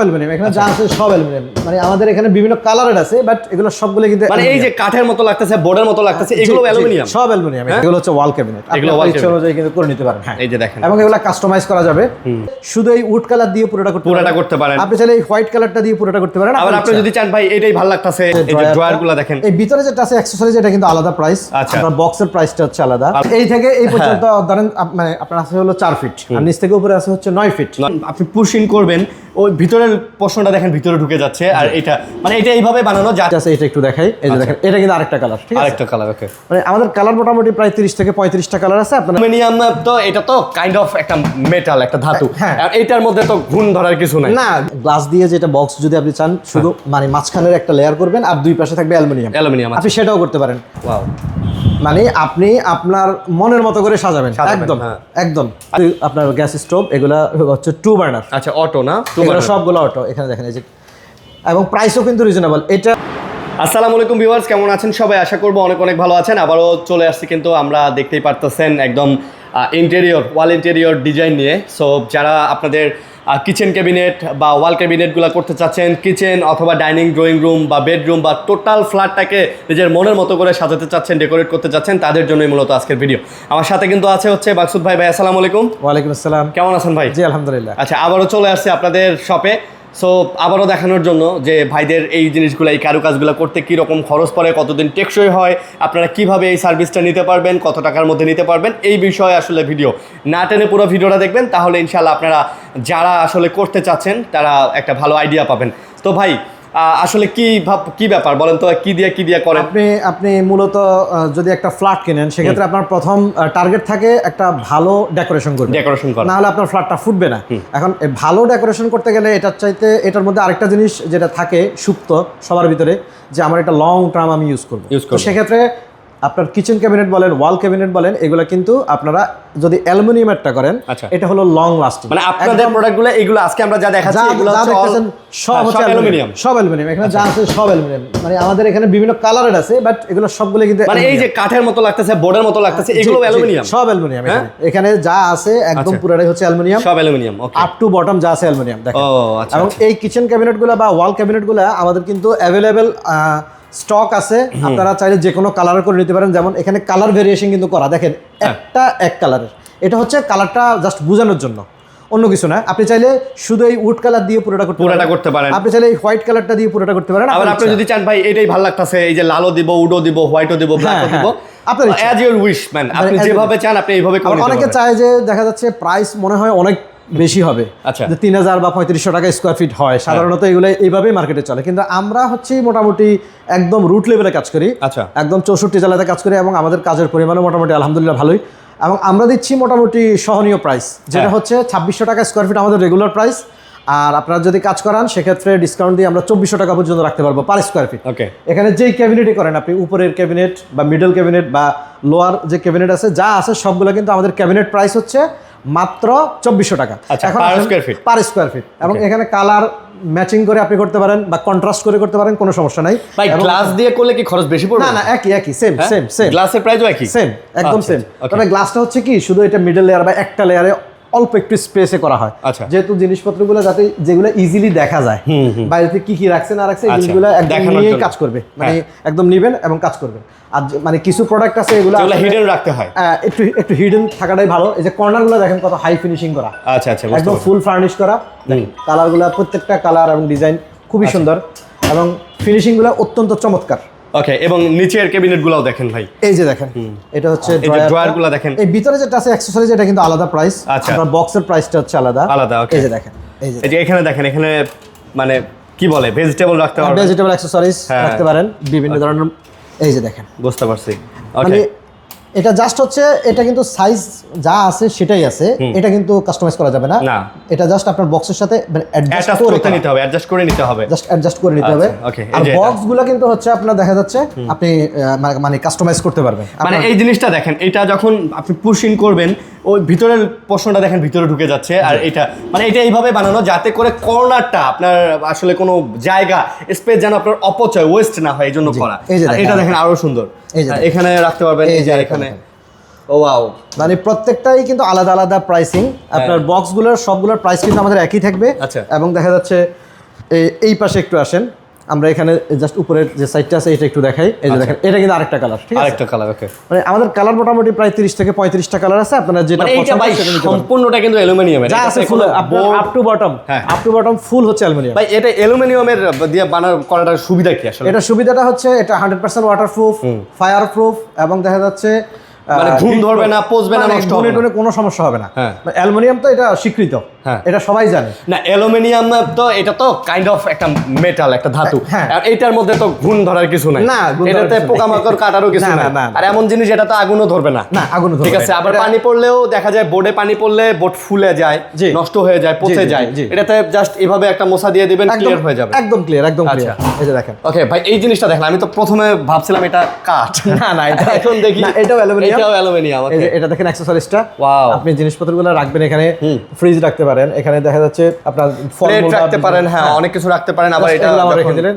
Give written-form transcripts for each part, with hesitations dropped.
Aluminium এখানে যা আছে সব অ্যালুমিনিয়াম, মানে আমাদের এখানে বিভিন্ন কালারের আছে, বাট এগুলো সবগুলো কিন্তু মানে এই যে কাঠের মতো লাগতেছে, বোর্ডের মতো লাগতেছে, এগুলো অ্যালুমিনিয়াম, সব অ্যালুমিনিয়াম। এগুলো হচ্ছে ওয়াল ক্যাবিনেট, এগুলো আপনার ইচ্ছা অনুযায়ী কিন্তু করে নিতে পারেন। হ্যাঁ, এই যে দেখেন, এবং এগুলো কাস্টমাইজ করা যাবে। শুধু এই উড কালার দিয়ে পুরোটা করতে পারেন। আপনি চাইলে এই হোয়াইট কালারটা দিয়ে পুরোটা করতে পারেন। আবার আপনি যদি চান ভাই এটাই ভালো লাগতেছে, এই যে ড্রয়ারগুলো দেখেন, এই ভিতরে যেটা আছে অ্যাকসেসরিজ, এটা কিন্তু আলাদা প্রাইস। আপনার বক্সের প্রাইসটা হচ্ছে আলাদা। এই থেকে এই পর্যন্ত ধরেন মানে আপনার আছে হলো 4 ফিট, আর নিচ থেকে উপরে আছে হচ্ছে 9 ফিট। আপনি পুশ ইন করবেন, ওই ভিতরের পোর্শনটা দেখেন ভিতরে ঢুকে যাচ্ছে। আর এটা মানে এটা এইভাবে বানানো যা আছে, এটা একটু দেখাই। এই যে দেখেন, এটা কিন্তু আরেকটা কালার, ঠিক আছে, আরেকটা কালার। ওকে, মানে আমাদের কালার মোটামুটি প্রায় 30 থেকে 35টা কালার আছে। আপনার অ্যালুমিনিয়াম তো এটা তো কাইন্ড অফ একটা মেটাল, একটা ধাতু। আর এটার মধ্যে তো ঘুণ ধরার কিছু নাই না, গ্লাস দিয়ে যেটা বক্স যদি আপনি চান শুধু মানে মাঝখানের একটা লেয়ার করবেন আর দুই পাশে থাকবে অ্যালুমিনিয়াম, আপনি সেটাও করতে পারেন। ওয়াও, মানে আপনি আপনার মনের মতো করে সাজাবেন একদম। একদম আপনার গ্যাস স্টোভ এগুলা হচ্ছে 2 বার্নার। আচ্ছা, অটো না, এগুলো সবগুলো অটো। এখানে দেখেন এই যে, এবং প্রাইসও কিন্তু রিজনেবল। এটা আসসালামু আলাইকুম ভিউয়ার্স, কেমন আছেন সবাই? আশা করবো অনেক অনেক ভালো আছেন। আবারও চলে আসছি কিন্তু আমরা দেখতেই পারতেছেন একদম ইন্টেরিয়র, ওয়াল ইন্টেরিয়র ডিজাইন নিয়ে। সো যারা আপনাদের কিচেন ক্যাবিনেট বা ওয়াল ক্যাবিনেটগুলো করতে চাচ্ছেন, কিচেন অথবা ডাইনিং, ড্রয়িং রুম বা বেডরুম বা টোটাল ফ্ল্যাটটাকে নিজের মনের মতো করে সাজাতে চাচ্ছেন, ডেকোরেট করতে চাচ্ছেন, তাদের জন্যই মূলত আজকের ভিডিও। আমার সাথে কিন্তু আছে হচ্ছে মাকসুদ ভাই। ভাই আসসালামু আলাইকুম। ওয়ালাইকুম আসসালাম, কেমন আছেন ভাই? জি আলহামদুলিল্লাহ। আচ্ছা, আবারও চলে আসছি আপনাদের শপে। সো আবারও দেখানোর জন্য যে ভাইদের এই জিনিসগুলো, এই কারুকাজগুলো করতে কীরকম খরচ পড়ে, কতদিন টেকসই হয়, আপনারা কিভাবে এই সার্ভিসটা নিতে পারবেন, কত টাকার মধ্যে নিতে পারবেন, এই বিষয়ে আসলে ভিডিও না টেনে পুরো ভিডিওটা দেখবেন, তাহলে ইনশাল্লাহ আপনারা যারা আসলে করতে চাচ্ছেন তারা একটা ভালো আইডিয়া পাবেন। তো ভাই আসলে কি ব্যাপার বলেন তো, কি দিয়ে করেন আপনি মূলত যদি একটা ফ্ল্যাট কিনেন, সেক্ষেত্রে আপনার প্রথম টার্গেট থাকে একটা ভালো ডেকোরেশন করবেন, না হলে আপনার ফ্ল্যাটটা ফুটবে না। এখন ভালো ডেকোরেশন করতে গেলে এটার চাইতে এটার মধ্যে আরেকটা জিনিস যেটা থাকে সুপ্ত সবার ভিতরে, যে আমার এটা লং টার্ম আমি ইউজ করবো। সেক্ষেত্রে আপনার কিচেন ক্যাবিনেট বলেন, ওয়াল ক্যাবিনেট বলেন, এগুলো কিন্তু আপনারা যদি অ্যালুমিনিয়ামেরটা করেন, এটা হলো লং লাস্টিং। মানে আপনাদের প্রোডাক্টগুলো এগুলো আজকে আমরা যা দেখাচ্ছি এগুলো হচ্ছে সব হচ্ছে অ্যালুমিনিয়াম, সব অ্যালুমিনিয়াম। এখানে যা আছে সব অ্যালুমিনিয়াম, মানে আমাদের এখানে বিভিন্ন কালারের আছে, বাট এগুলো সবগুলো কিন্তু মানে এই যে কাঠের মতো লাগতেছে, বোর্ডের মতো লাগতেছে, এগুলো অ্যালুমিনিয়াম, সব অ্যালুমিনিয়াম। এখানে যা আছে একদম পুরোটাই হচ্ছে অ্যালুমিনিয়াম, সব অ্যালুমিনিয়াম, আপ টু বটম যা আছে অ্যালুমিনিয়াম। দেখেন, এবং এই কিচেন ক্যাবিনেটগুলো বা ওয়াল ক্যাবিনেটগুলো আমাদের কিন্তু অ্যাভেলেবেল স্টক আছে। আপনারা চাইলে যে কোনো কালার করে নিতে পারেন। যেমন এখানে কালার ভেরিয়েশন কিন্তু করা, দেখেন একটা এক কালারের, এটা হচ্ছে কালারটা জাস্ট বোঝানোর জন্য, অন্য কিছু না। আপনি চাইলে শুধু এই উড কালার দিয়ে পুরোটা করতে পারেন। আপনি চাইলে এই হোয়াইট কালারটা দিয়ে পুরোটা করতে পারেন। আবার আপনি যদি চান ভাই এটাই ভালো লাগতেছে, এই যে লালও দিব, উডও দিব, হোয়াইটও দিব, ব্ল্যাকও দিব, আপনার অ্যাজ ইউর উইশ ম্যান, আপনি যেভাবে চান আপনি এইভাবে করে নিতে পারবেন। অনেকে চায় যে দেখা যাচ্ছে প্রাইস মনে হয় অনেক বেশি হবে, যে 3000 বা 3500 টাকা স্কোয়ার ফিট হয় সাধারণত, এগুলো এইভাবেই মার্কেটে চলে। কিন্তু আমরা হচ্ছে মোটামুটি একদম রুট লেভেলে কাজ করি, একদম 64 জেলাতে কাজ করি, এবং আমাদের কাজের পরিমাণও মোটামুটি আলহামদুলিল্লাহ ভালোই। এবং আমরা দিচ্ছি মোটামুটি সহনীয় প্রাইস, যেটা হচ্ছে 2600 টাকা স্কোয়ার ফিট আমাদের রেগুলার প্রাইস। আর আপনারা যদি কাজ করান সেক্ষেত্রে ডিসকাউন্ট দিয়ে আমরা 2400 টাকা পর্যন্ত রাখতে পারবো পার স্কোয়ার ফিট। এখানে যেই ক্যাবিনেটই করেন আপনি, উপরের ক্যাবিনেট বা মিডল ক্যাবিনেট বা লোয়ার যে ক্যাবিনেট আছে, যা আছে সবগুলো কিন্তু আমাদের ক্যাবিনেট প্রাইস হচ্ছে মাত্র 2400 টাকা পার স্কোয়ার ফিট। এবং এখানে কালার ম্যাচিং করে আপনি করতে পারেন বা কন্ট্রাস্ট করে করতে পারেন, কোনো সমস্যা নাই। গ্লাস দিয়ে করলে কি খরচ বেশি পড়বে? না, একই সেম গ্লাসের প্রাইসও একই, সেম একদম সেম। তবে গ্লাসটা হচ্ছে কি শুধু এটা মিডল লেয়ার বা একটা লেয়ারে অল্প একটু স্পেসে করা হয়, যেহেতু জিনিসপত্রগুলো যাতে যেগুলো ইজিলি দেখা যায়, বাইরে কি রাখছে না রাখছে, এই জিনিসগুলো একদম নিয়েই কাজ করবে, মানে একদম নিবেন এবং কাজ করবেন। আর মানে কিছু প্রোডাক্ট আছে এগুলো হিডেন রাখতে হয়, একটু হিডেন থাকাটাই ভালো। এই যে কর্নারগুলো দেখেন কত হাই ফিনিশিং করা, একদম ফুল ফার্নিশ করা, কালারগুলো প্রত্যেকটা কালার এবং ডিজাইন খুবই সুন্দর, এবং ফিনিশিংগুলো অত্যন্ত চমৎকার। ওকে, এবং নিচের ক্যাবিনেটগুলোও দেখেন ভাই, এই যে দেখেন, এটা হচ্ছে ড্রয়ারগুলো দেখেন। এই ভিতরে যেটা আছে অ্যাকসেসরিজ, এটা কিন্তু আলাদা প্রাইস, আপনার বক্সের প্রাইসটা হচ্ছে আলাদা। এই যে দেখেন, এই যে এখানে দেখেন, এখানে মানে কি বলে ভেজিটেবল রাখতে পারবেন, ভেজিটেবল অ্যাকসেসরিজ রাখতে পারেন বিভিন্ন ধরনের। এই যে দেখেন, বুঝতে পারছি। মানে এটা জাস্ট হচ্ছে, এটা কিন্তু সাইজ যা আছে সেটাই আছে, এটা কিন্তু কাস্টমাইজ করা যাবে না। এটা জাস্ট আপনার বক্সের সাথে অ্যাডজাস্ট করে নিতে হবে। আর বক্সগুলো কিন্তু হচ্ছে আপনার দেখা যাচ্ছে আপনি মানে কাস্টমাইজ করতে পারবেন। মানে এই জিনিসটা দেখেন, এটা যখন আপনি পুশ ইন করবেন, ওই ভিতরের পোর্শনটা দেখেন ভিতরে ঢুকে যাচ্ছে। আর এটা মানে এটা এইভাবে বানানো যাতে করে কর্নারটা আপনার আসলে কোনো জায়গা স্পেস যেন আপনার অপচয় ওয়েস্ট না হয়, এই জন্য করা। এটা দেখেন আরো সুন্দর, এখানে রাখতে পারবেন, এই যে এখানে। ও ওয়াও, মানে প্রত্যেকটাই কিন্তু আলাদা আলাদা প্রাইসিং। আপনার বক্সগুলোর সবগুলোর প্রাইস কিন্তু আমাদের একই থাকবে, এবং দেখা যাচ্ছে এই পাশে একটু আসেন, আমরা এখানে জাস্ট উপরের যে সাইডটা আছে এটা একটু দেখাই। এই যে দেখেন, এটা কিন্তু আরেকটা কালার, ঠিক আছে, আরেকটা কালার। ওকে, মানে আমাদের কালার মোটামুটি প্রায় 30 থেকে 35টা কালার আছে, আপনারা যেটা পছন্দ সেটা নিতে পারেন। সম্পূর্ণটা কিন্তু অ্যালুমিনিয়ামের, যা আছে ফুল আপ টু বটম ফুল হচ্ছে অ্যালুমিনিয়াম। ভাই এটা অ্যালুমিনিয়ামের দিয়ে বানার করাটার সুবিধা কি আসলে? এটা সুবিধাটা হচ্ছে এটা 100% ওয়াটারপ্রুফ, ফায়ার প্রুফ, এবং দেখা যাচ্ছে মানে ঘুম ধরবে না, পচবে না, নষ্ট হবে না, কোনো সমস্যা হবে না। অ্যালুমিনিয়াম তো এটা স্বীকৃত, এটা সবাই জানে। না অ্যালুমিনিয়াম তো এটা তো কাইন্ড অফ একটা মেটাল, একটা ধাতু, আর এইটার মধ্যে তো ঘুণ ধরার কিছু নাই, এটাতে পোকামাকড় কাটারও কিছু নাই, আর এমন জিনিস এটা তো আগুনও ধরবে না, আগুনও ধরবে, ঠিক আছে। আবার পানি পড়লেও দেখা যায় বোর্ডে পানি পড়লে বোর্ড ফুলে যায়, নষ্ট হয়ে যায়, পচে যায়, এটাতে জাস্ট এভাবে একটা মোছা দিয়ে দিবেন, ক্লিয়ার হয়ে যাবে, একদম ক্লিয়ার, একদম ক্লিয়ার। এই যে দেখেন, ওকে ভাই এই জিনিসটা দেখেন, আমি তো প্রথমে ভাবছিলাম এটা কাঠ, না এটা এখন দেখি এটাও অ্যালুমিনিয়াম। এটা দেখেন অ্যাকসেসরিজটা, ওয়াও, আপনি জিনিসপত্রগুলো রাখবেন এখানে, ফ্রিজ রাখতে পারেন, এখানে দেখা যাচ্ছে আপনার ফল রাখতে পারেন, হ্যাঁ অনেক কিছু রাখতে পারেন। আবার এটা রেখে দিলেন,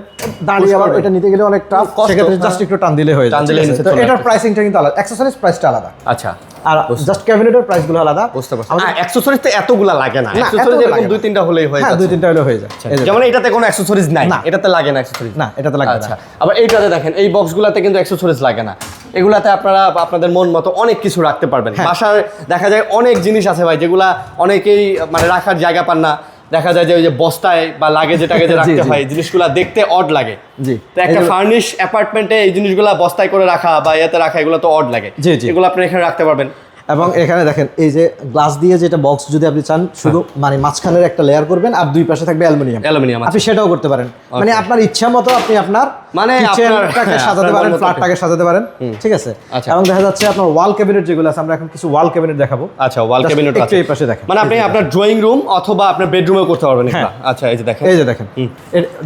দাঁড়িয়ে আবার এটা নিতে গেলে অনেক টাফ, সেক্ষেত্রে জাস্ট একটু টান দিলে হয়ে যায়। তো এটার প্রাইসিংটা কিন্তু আলাদা, অ্যাকসেসরিজ প্রাইসটা আলাদা, আচ্ছা, আর জাস্ট ক্যাবিনেটের প্রাইসগুলো আলাদা। বুঝতে পারছি, অ্যাকসেসরিজ তো এতগুলা লাগে না, অ্যাকসেসরিজ এরকম 2-3টা হলেই হয়ে যায়, হ্যাঁ 2-3টা হলে হয়ে যায়। যেমন এটাতে কোনো অ্যাকসেসরিজ নাই, এটাতে লাগে না অ্যাকসেসরিজ, না এটাতে লাগে না। আচ্ছা, আবার এইটাতে দেখেন, এই বক্সগুলোতে কিন্তু অ্যাকসেসরিজ লাগে না, এগুলাতে আপনারা আপনাদের মন মতো অনেক কিছু রাখতে পারবেন। বাসার দেখা যায় অনেক জিনিস আছে ভাই, যেগুলা অনেকেই মানে রাখার জায়গা পান না, দেখা যায় যে ওই যে বস্তায় বা লাগেজে টাগেজে রাখতে হয়, জিনিসগুলা দেখতে অড লাগে। জি, তো একটা ফার্নিশ অ্যাপার্টমেন্টে এই জিনিসগুলা বস্তায় করে রাখা বা এতে রাখা, এগুলো তো অড লাগে, এগুলো আপনি এখানে রাখতে পারবেন। এবং এখানে দেখেন, এই যে গ্লাস দিয়ে যেটা বক্স যদি আপনি চান, শুধু মানে মাঝখানের একটা লেয়ার করবেন আর দুই পাশে থাকবে অ্যালুমিনিয়াম, আপনি সেটাও করতে পারেন, মানে আপনার ইচ্ছা মতো আপনি আপনার মানে কিচেনটাকে সাজাতে পারেন, ফ্ল্যাটটাকে সাজাতে পারেন, ঠিক আছে। এবং দেখা যাচ্ছে আপনার ওয়াল ক্যাবিনেট যেগুলো আছে, আমরা এখন কিছু ওয়াল ক্যাবিনেট দেখাবো। আচ্ছা, ওয়াল ক্যাবিনেট আছে এই পাশে দেখেন, মানে আপনি আপনার ড্রয়িং রুম অথবা আপনার বেডরুমেও করতে পারবেন এটা। আচ্ছা, এই যে দেখেন, এই যে দেখেন,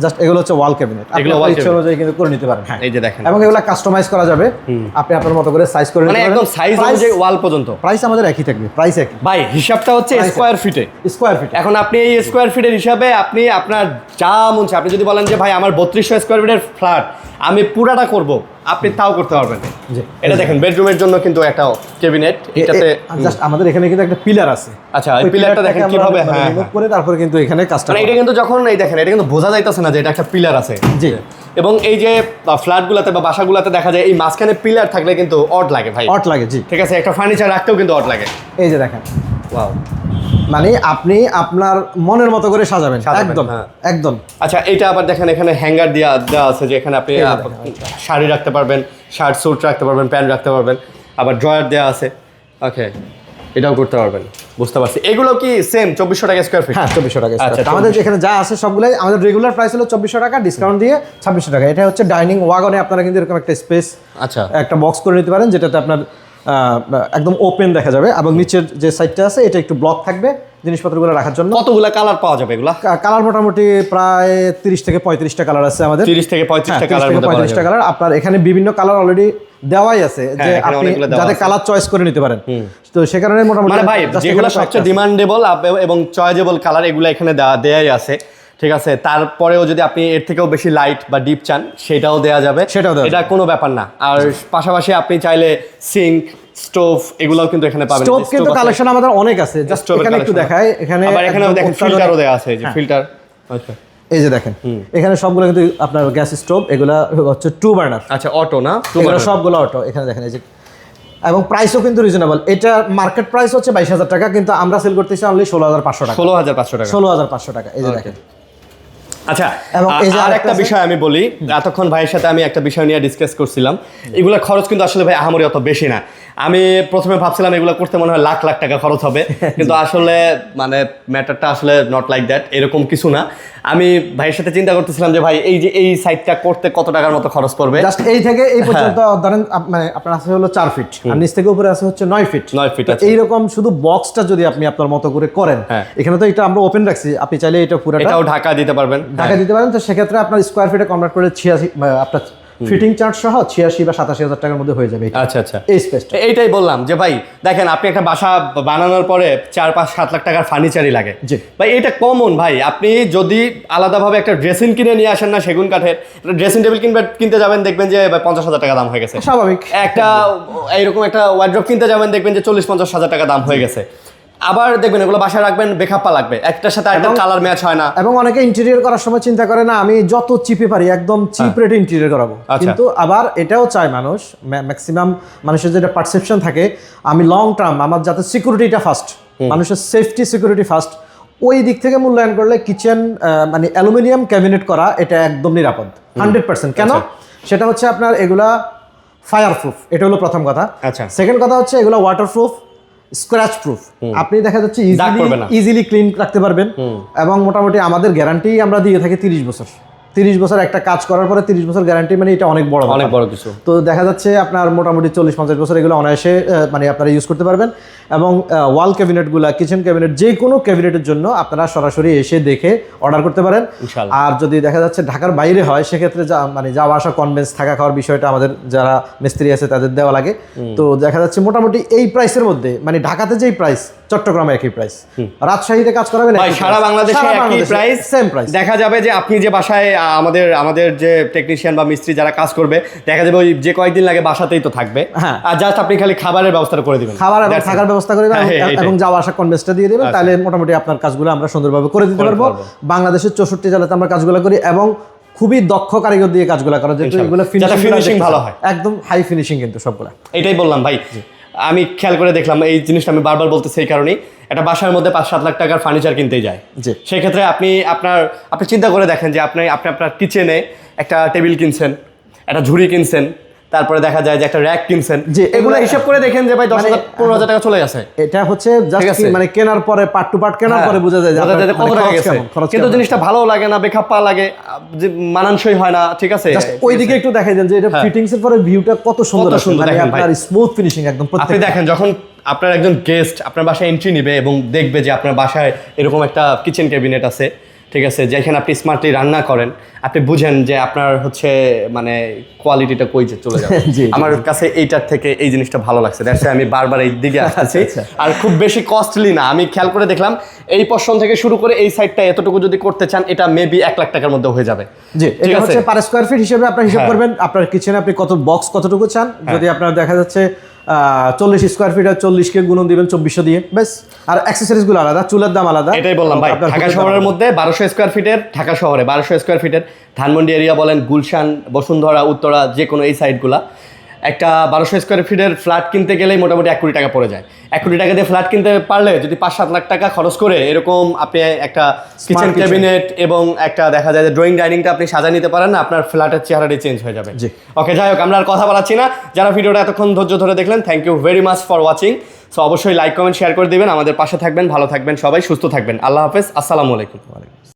জাস্ট এগুলো হচ্ছে ওয়াল ক্যাবিনেট, এগুলো ওয়াল ইচ্ছা অনুযায়ী কিন্তু করে নিতে পারেন। হ্যাঁ, এই যে দেখেন, এবং এগুলো কাস্টমাইজ করা যাবে, আপনি আপনার মতো করে সাইজ করে নিতে পারেন, মানে একদম সাইজ অনুযায়ী ওয়াল পর্যন্ত। প্রাইস আমাদের একই থাকবে, প্রাইস একই ভাই, হিসাবটা হচ্ছে স্কয়ার ফিটে। এখন আপনি এই স্কয়ার ফিটের হিসাবে আপনি আপনার যা মন চায়, আপনি যদি বলেন যে ভাই আমার 3200 স্কয়ার ফিটের ফ্ল্যাট আমি পুরাটা করব, আপনি তাও করতে পারবেন। এটা দেখেন বেডরুমের জন্য কিন্তু একটা ক্যাবিনেট, এটাতে জাস্ট আমাদের এখানে কিন্তু একটা পিলার আছে। আচ্ছা, এই পিলারটা দেখেন কিভাবে রিমুভ করে তারপরে কিন্তু এখানে কাজটা, মানে এটা কিন্তু যখন এই দেখেন, এটা কিন্তু বোঝা যাইতাছে না যে এটা একটা পিলার আছে। জি, এবং এই যে ফ্ল্যাটগুলোতে বা বাসাগুলোতে দেখা যায় এই মাঝখানে পিলার থাকলে কিন্তু অড লাগে ভাই, অড লাগে। জি, ঠিক আছে, একটা ফার্নিচার রাখতেও কিন্তু অড লাগে। এই যে দেখেন, ওয়াও, মানে আপনি আপনার মনের মতো করে সাজাবেন, একদম একদম। আচ্ছা, এটা আবার দেখেন, এখানে হ্যাঙ্গার দেওয়া আছে, যে এখানে আপনি শাড়ি রাখতে পারবেন, শার্ট স্যুট রাখতে পারবেন, প্যান্ট রাখতে পারবেন, আবার ড্রয়ার দেওয়া আছে। ওকে, এটাও করতে পারবেন, বুঝতে পারছি। এগুলো কি সেম 2400 টাকা স্কয়ার ফিট? হ্যাঁ, 2400 টাকা। আচ্ছা, আমাদের যেখানে যা আছে সবগুলাই আমাদের রেগুলার প্রাইস হলো 2400 টাকা, ডিসকাউন্ট দিয়ে 2600 টাকা। এটা হচ্ছে ডাইনিং ওয়াগনে আপনারা কিন্তু এরকম একটা স্পেস, আচ্ছা, একটা বক্স করে নিতে পারেন, যেটাতে আপনার একদম ওপেন দেখা যাবে, এবং নিচের যে সাইডটা আছে এটা একটু ব্লক থাকবে জিনিসপত্রগুলো রাখার জন্য। কতগুলো কালার পাওয়া যাবে এগুলা? কালার মোটামুটি প্রায় 30 থেকে 35টা কালার আছে আমাদের, 30 থেকে 35টা কালার, 35টা কালার। আপনার এখানে বিভিন্ন কালার অলরেডি দেওয়াই আছে, যে আপনি যাতে কালার চয়েস করে নিতে পারেন। তো সে কারণে মোটামুটি মানে ভাই যেগুলো সবচেয়ে ডিমান্ডেবল এবং চয়েজেবল কালার, এগুলো এখানে দেয়াই আছে, ঠিক আছে। তারপরেও যদি আপনি এর থেকেও বেশি লাইট বা ডিপ চান, সেটাও দেওয়া যাবে, এটা কোনো ব্যাপার না। আর পাশাপাশি আপনি চাইলে সিঙ্ক, স্টোভ, এগুলোও কিন্তু এখানে পাবেন। স্টোভ কিন্তু কালেকশন আমাদের অনেক আছে, জাস্ট এখানে একটু দেখাই। এখানে আবার এখানেও দেখেন ফিল্টারও দেওয়া আছে, এই যে ফিল্টার। আচ্ছা, এই যে দেখেন, এখানে সবগুলো কিন্তু আপনার গ্যাস স্টোভ, এগুলা হচ্ছে 2 বার্নার। আচ্ছা, অটো না, 2 বার্নার, সবগুলো অটো। এখানে দেখেন, এই যে, এবং প্রাইসও কিন্তু রিজনেবল। এটা মার্কেট প্রাইস হচ্ছে 22000 টাকা, কিন্তু আমরা সেল করতেছি অনলি 16500 টাকা। 16500 টাকা, 16500 টাকা। এই যে দেখেন। আচ্ছা, এবং এই যে আরেকটা বিষয় আমি বলি, এতক্ষণ ভাইয়ের সাথে আমি একটা বিষয় নিয়ে ডিসকাস করছিলাম, এগুলা খরচ কিন্তু আসলে ভাই আহামরি অত বেশি না। আমি প্রথমে ভাবছিলাম এগুলো করতে মনে হয় লাখ লাখ টাকা খরচ হবে, কিন্তু আসলে মানে ম্যাটারটা আসলে নট লাইক দ্যাট, এরকম কিছু না। আমি ভাইয়ের সাথে চিন্তা করতেছিলাম যে ভাই এই যে এই সাইডটা করতে কত টাকার মতো খরচ পড়বে, জাস্ট এই থেকে এই পর্যন্ত ধরেন মানে আপনার আছে হলো 4 ফিট, আর নিচ থেকে উপরে আছে হচ্ছে 9 ফিট। 9 ফিট এইরকম শুধু বক্সটা যদি আপনি আপনার মতো করে করেন, এখানে তো এটা আমরা ওপেন রাখছি, আপনি চাইলে এটা পুরোটা এটাও ঢাকা দিতে পারবেন, ঢাকা দিতে পারেন। তো সেক্ষেত্রে আপনার স্কোয়ার ফিটে কনভার্ট করে 86 আপনার ফিটিং চার্জ সহ 86 বা 87000 টাকার মধ্যে হয়ে যাবে। আচ্ছা আচ্ছা, এই স্পেসটা। এইটাই বললাম যে ভাই দেখেন, আপনি একটা বাসা বানানোর পরে 4-5-7 লাখ টাকার ফার্নিচারই লাগে ভাই, এটা কমন ভাই। আপনি যদি আলাদাভাবে একটা ড্রেসিং কিনে নিয়ে আসেন না সেগুন কাঠের, ড্রেসিং টেবিল কিনতে যাবেন, দেখবেন যে 50,000 টাকা দাম হয়ে গেছে, স্বাভাবিক। একটা এইরকম একটা ওয়ার্ড্রপ কিনতে যাবেন, দেখবেন যে 40-50 হাজার টাকা দাম হয়ে গেছে। আবার দেখবেন এগুলো বাসায় রাখবেন বেখাপ্পা লাগবে, একটার সাথে একটা কালার ম্যাচ হয় না। এবং অনেকে ইন্টেরিয়র করার সময় চিন্তা করে না আমি যত চিপে পারি একদম চিপ রেটে ইন্টেরিয়র করাবো, কিন্তু আবার এটাও চায় মানুষ, ম্যাক্সিমাম মানুষের যেটা পারসেপশন থাকে আমি লং টার্ম আমার যাতে সিকিউরিটিটা ফার্স্ট, মানুষের সেফটি সিকিউরিটি ফার্স্ট, ওই দিক থেকে মূল্যায়ন করলে কিচেন মানে অ্যালুমিনিয়াম ক্যাবিনেট করা এটা একদম নিরাপদ 100%। কেন? সেটা হচ্ছে আপনার এগুলা ফায়ার প্রুফ, এটা হলো প্রথম কথা। সেকেন্ড কথা হচ্ছে এগুলো ওয়াটার প্রুফ, স্ক্র্যাচ প্রুফ, আপনি দেখা যাচ্ছে ইজিলি ক্লিন রাখতে পারবেন। এবং মোটামুটি আমাদের গ্যারান্টি আমরা দিয়ে থাকি 30 বছর। 30 বছর একটা কাজ করার পরে 30 বছর গ্যারান্টি, মানে এটা অনেক বড় কিছু। তো দেখা যাচ্ছে আপনার মোটামুটি 40-50 বছর এগুলো অনায়াসে মানে আপনারা ইউজ করতে পারবেন। এবং ওয়াল ক্যাবিনেটগুলো, কিচেন ক্যাবিনেট, যে কোনো ক্যাবিনেটের জন্য আপনারা সরাসরি এসে দেখে অর্ডার করতে পারেন। আর যদি দেখা যাচ্ছে ঢাকার বাইরে হয় সেক্ষেত্রে মানে যাওয়া আসা কনভেন্স, থাকা খাওয়ার বিষয়টা আমাদের যারা মিস্ত্রি আছে তাদের দেওয়া লাগে। তো দেখা যাচ্ছে মোটামুটি এই প্রাইসের মধ্যে, মানে ঢাকাতে যেই প্রাইস চট্টগ্রামে একই প্রাইস, রাজশাহীতে কাজ করাবেন সারা বাংলাদেশে একই প্রাইস, সেম প্রাইস। দেখা যাবে যে আপনি যে বাসায় আমাদের যে টেকনিশিয়ান বা মিস্ত্রি যারা কাজ করবে, দেখা যাবে ওই যে কয়েকদিন লাগে বাসাতেই তো থাকবে, আর জাস্ট আপনি খালি খাবারের ব্যবস্থা করে দিবেন, খাবার এবং থাকার ব্যবস্থা করে দিবেন এবং যাওয়া আসা কনভেন্সটা দিয়ে দিবেন, তাহলে মোটামুটি আপনার কাজগুলো আমরা সুন্দরভাবে করে দিতে পারবো। বাংলাদেশের 64 জেলাতে আমরা কাজগুলো করি এবং খুবই দক্ষ কারিগর দিয়ে কাজগুলো করা, যেহেতু এগুলো ফিনিশিং ভালো হয়, একদম হাই ফিনিশিং কিন্তু সবগুলো। এটাই বললাম ভাই, আমি খেয়াল করে দেখলাম এই জিনিসটা আমি বারবার বলতে সেই কারণেই, একটা বাসার মধ্যে 5-7 লাখ টাকার ফার্নিচার কিনতেই যায়, সেক্ষেত্রে আপনি চিন্তা করে দেখেন যে আপনি আপনার কিচেনে একটা টেবিল কিনছেন, একটা ঝুড়ি কিনছেন, তারপরে দেখা যায় যে একটা র্যাক কিনছেন, যে এগুলো হিসাব করে দেখেন যে ভাই 10,000-15,000 টাকা চলে গেছে। এটা হচ্ছে জাস্ট মানে কেনার পরে পার্ট টু পার্ট কেনার পরে বোঝা যায় যে কত টাকা গেছে, কিন্তু জিনিসটা ভালো লাগে না, বেখাপ্পা লাগে, যে মানানসই হয় না। ঠিক আছে, ওই দিকে একটু দেখাই দেন যে এটা ফিটিংস এর পরে ভিউটা কত সুন্দর আসে, মানে আপনার স্মুথ ফিনিশিং একদম। আপনি দেখেন যখন আপনার একজন গেস্ট আপনার বাসায় এন্ট্রি নেবে এবং দেখবে যে আপনার বাসায় এরকম একটা কিচেন ক্যাবিনেট আছে, ঠিক আছে, যেখানে আপনি স্মার্টলি রান্না করেন, আপনি বুঝেন যে আপনার হচ্ছে মানে কোয়ালিটিটা কই যে চলে যাবে। আমার কাছে এইটার থেকে এই জিনিসটা ভালো লাগছে, দ্যাটস আমি বারবার এই দিকে আসছি। আর খুব বেশি কস্টলি না, আমি খেয়াল করে দেখলাম এই পোরশন থেকে শুরু করে এই সাইডটা এতটুকু যদি করতে চান এটা মেবি 1 লাখ টাকার মধ্যে হয়ে যাবে। জি, এটা হচ্ছে পার স্কয়ার ফিট হিসেবে আপনারা হিসাব করবেন আপনার কিচেনে আপনি কত বক্স কতটুকু চান। যদি আপনার দেখা যাচ্ছে 40 স্কয়ার ফিট আর 40 কে গুণন দিবেন 2400 দিয়ে, বেশ। আর অ্যাকসেসরিজ গুলো আলাদা, চুলের দাম আলাদা। এটাই বললাম ভাই, ঢাকা শহরের মধ্যে 1200 স্কয়ার ফিটের, ঢাকা শহরে 1200 স্কয়ার ফিটের, ধানমন্ডি এরিয়া বলেন, গুলশান, বসুন্ধরা, উত্তরা, যে কোনো এই সাইডগুলা, একটা 1200 স্কয়ার ফিটের ফ্ল্যাট কিনতে গেলেই মোটামুটি 1 কোটি টাকা পড়ে যায়। 1 কোটি টাকা দিয়ে ফ্ল্যাট কিনতে পারলে যদি 5-7 লাখ টাকা খরচ করে এরকম আপনি একটা কিচেন ক্যাবিনেট এবং একটা দেখা যায় যে ড্রয়িং ডাইনিংটা আপনি সাজা নিতে পারেন না, আপনার ফ্ল্যাটের চেহারাটাই চেঞ্জ হয়ে যাবে। ওকে, যাই হোক, আমরা আর কথা বলাচ্ছি না। যারা ভিডিওটা এতক্ষণ ধৈর্য ধরে দেখলেন, thank you very much for watching. So অবশ্যই লাইক, কমেন্ট, শেয়ার করে দিবেন, আমাদের পাশে থাকবেন, ভালো থাকবেন, সবাই সুস্থ থাকবেন। আল্লাহ হাফেজ, আসসালামু আলাইকুম।